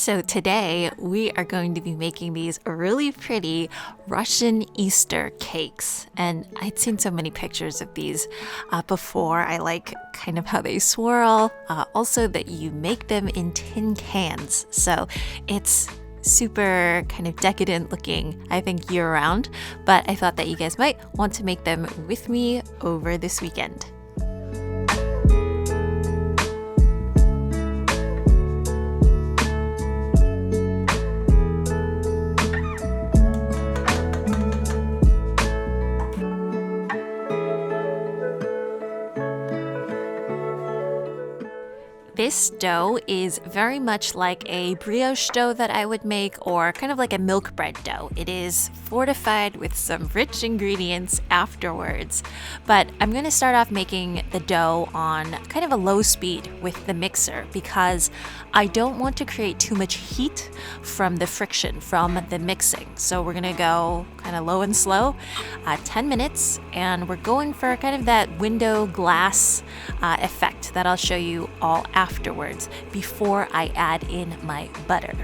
So today we are going to be making these really pretty Russian Easter cakes. And I'd seen so many pictures of these before. I like kind of how they swirl. Also that you make them in tin cans. So it's super kind of decadent looking, I think, year round. But I thought that you guys might want to make them with me over this weekend. This dough is very much like a brioche dough that I would make, or kind of like a milk bread dough. It is fortified with some rich ingredients afterwards. But I'm going to start off making the dough on kind of a low speed with the mixer because I don't want to create too much heat from the friction from the mixing. So we're going to go kind of low and slow, 10 minutes, and we're going for kind of that window glass effect that I'll show you all afterwards before I add in my butter.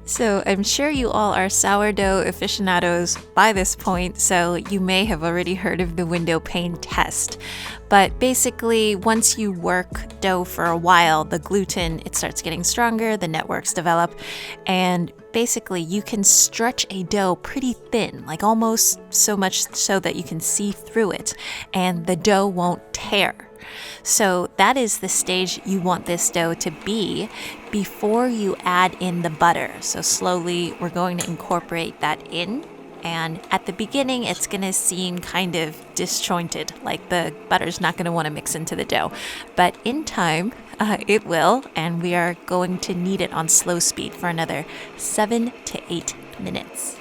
So I'm sure you all are sourdough aficionados by this point, so you may have already heard of the window pane test. But basically, once you work dough for a while, the gluten, it starts getting stronger, the networks develop, and basically you can stretch a dough pretty thin, like almost so much so that you can see through it, and the dough won't tear. So that is the stage you want this dough to be before you add in the butter. So slowly we're going to incorporate that in. And at the beginning, it's going to seem kind of disjointed, like the butter's not going to want to mix into the dough. But in time, it will, and we are going to knead it on slow speed for another 7 to 8 minutes.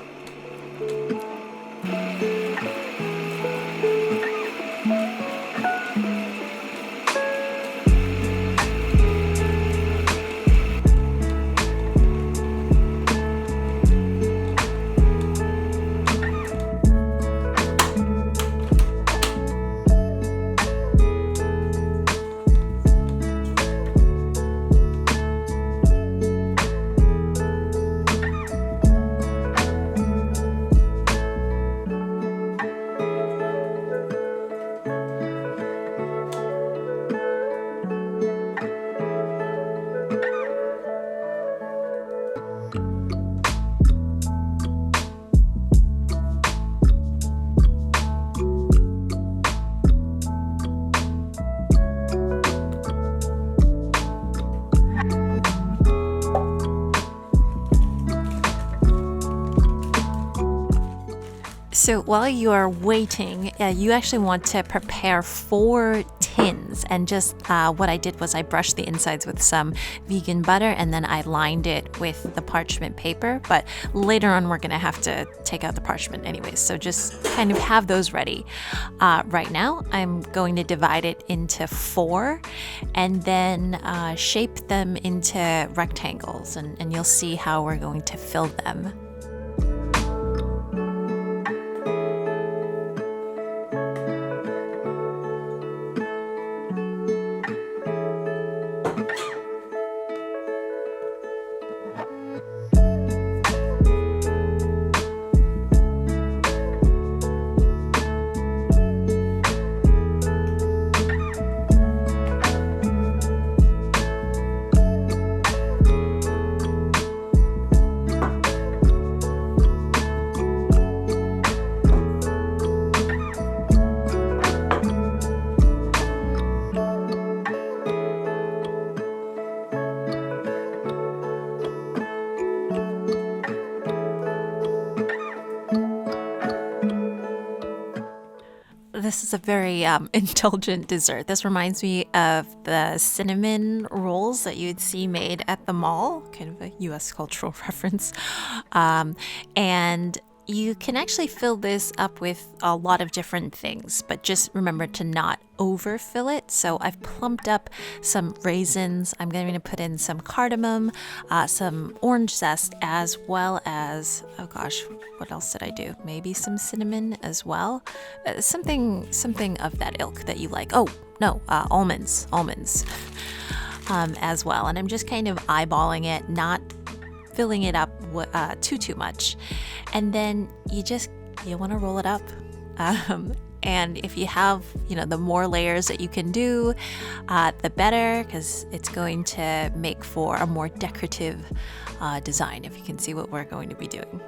So while you are waiting, you actually want to prepare 4 tins. And just what I did was I brushed the insides with some vegan butter and then I lined it with the parchment paper. But later on, we're going to have to take out the parchment anyways. So just kind of have those ready. Right now, I'm going to divide it into 4 and then shape them into rectangles. And you'll see how we're going to fill them. this is a very indulgent dessert. This reminds me of the cinnamon rolls that you'd see made at the mall, kind of a US cultural reference. And you can actually fill this up with a lot of different things, but just remember to not overfill it. So I've plumped up some raisins. I'm going to put in some cardamom, some orange zest, as well as, oh gosh, what else did I do? Maybe some cinnamon as well. Something of that ilk that you like. Oh, no, almonds as well. And I'm just kind of eyeballing it, not filling it up too much. And then you want to roll it up. And if you have, the more layers that you can do, the better, because it's going to make for a more decorative design, if you can see what we're going to be doing.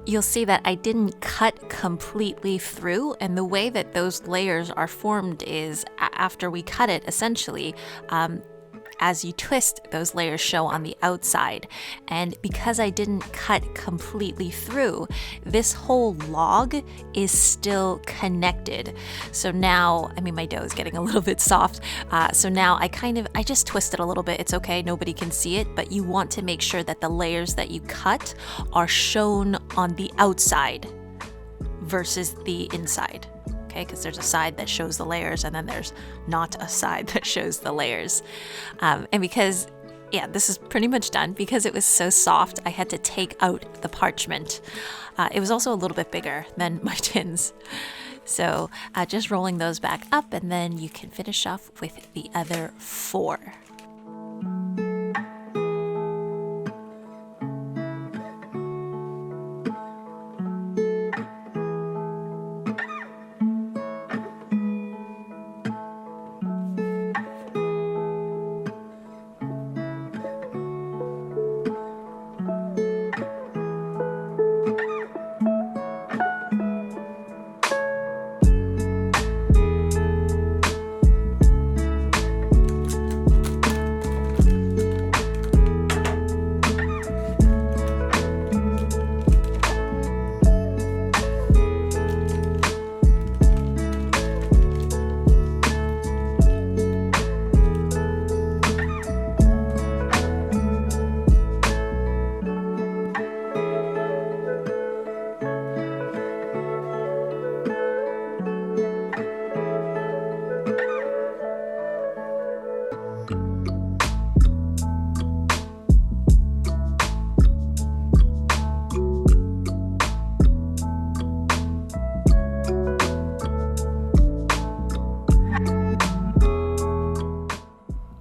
You'll see that I didn't cut completely through, and the way that those layers are formed is after we cut it, essentially, as you twist, those layers show on the outside. And because I didn't cut completely through, this whole log is still connected. So now, my dough is getting a little bit soft. So now I just twist it a little bit. It's okay, nobody can see it, but you want to make sure that the layers that you cut are shown on the outside versus the inside. Okay, because there's a side that shows the layers and then there's not a side that shows the layers. And because, this is pretty much done, because it was so soft, I had to take out the parchment. It was also a little bit bigger than my tins. So just rolling those back up, and then you can finish off with the other 4.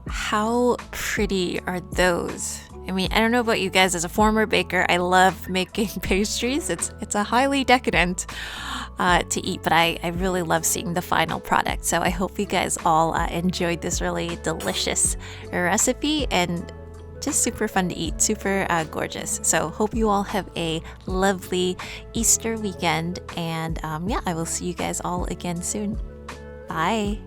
How pretty are those? I don't know about you guys. As a former baker, I love making pastries. It's a highly decadent to eat, but I really love seeing the final product. So I hope you guys all enjoyed this really delicious recipe, and just super fun to eat, super gorgeous. So hope you all have a lovely Easter weekend, and I will see you guys all again soon. Bye.